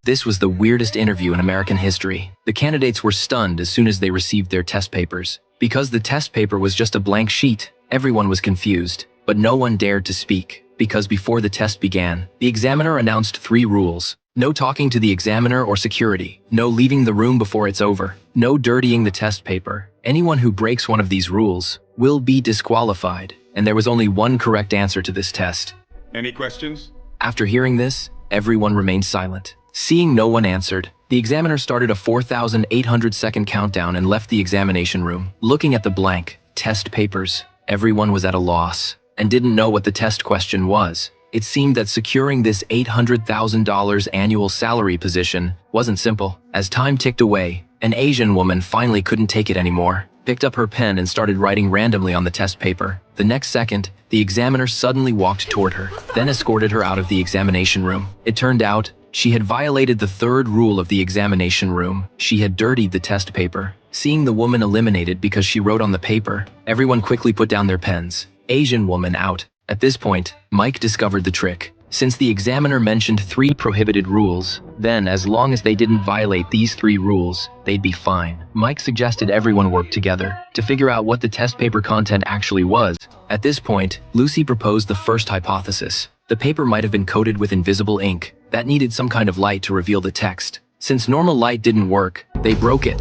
This was the weirdest interview in American history. The candidates were stunned as soon as they received their test papers. Because the test paper was just a blank sheet, everyone was confused, but no one dared to speak. Because before the test began, the examiner announced 3 rules. No talking to the examiner or security. No leaving the room before it's over. No dirtying the test paper. Anyone who breaks one of these rules will be disqualified. And there was only one correct answer to this test. Any questions? After hearing this, everyone remained silent. Seeing no one answered, the examiner started a 4,800-second countdown and left the examination room. Looking at the blank test papers, everyone was at a loss and didn't know what the test question was. It seemed that securing this $800,000 annual salary position wasn't simple. As time ticked away, an Asian woman finally couldn't take it anymore, picked up her pen and started writing randomly on the test paper. The next second, the examiner suddenly walked toward her, then escorted her out of the examination room. It turned out, she had violated the 3rd rule of the examination room. She had dirtied the test paper. Seeing the woman eliminated because she wrote on the paper, everyone quickly put down their pens. Asian woman out. At this point, Mike discovered the trick. Since the examiner mentioned 3 prohibited rules, then as long as they didn't violate these 3 rules, they'd be fine. Mike suggested everyone work together to figure out what the test paper content actually was. At this point, Lucy proposed the first hypothesis. The paper might have been coated with invisible ink that needed some kind of light to reveal the text. Since normal light didn't work, they broke it.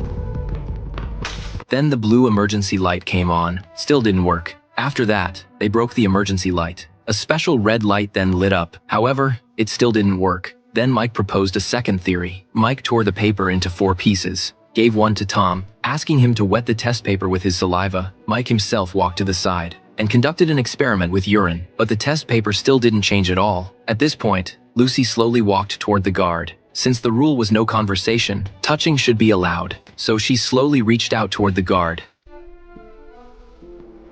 Then the blue emergency light came on, still didn't work. After that, they broke the emergency light. A special red light then lit up. However, it still didn't work. Then Mike proposed a second theory. Mike tore the paper into 4 pieces, gave one to Tom, asking him to wet the test paper with his saliva. Mike himself walked to the side and conducted an experiment with urine, but the test paper still didn't change at all. At this point, Lucy slowly walked toward the guard. Since the rule was no conversation, touching should be allowed, so she slowly reached out toward the guard.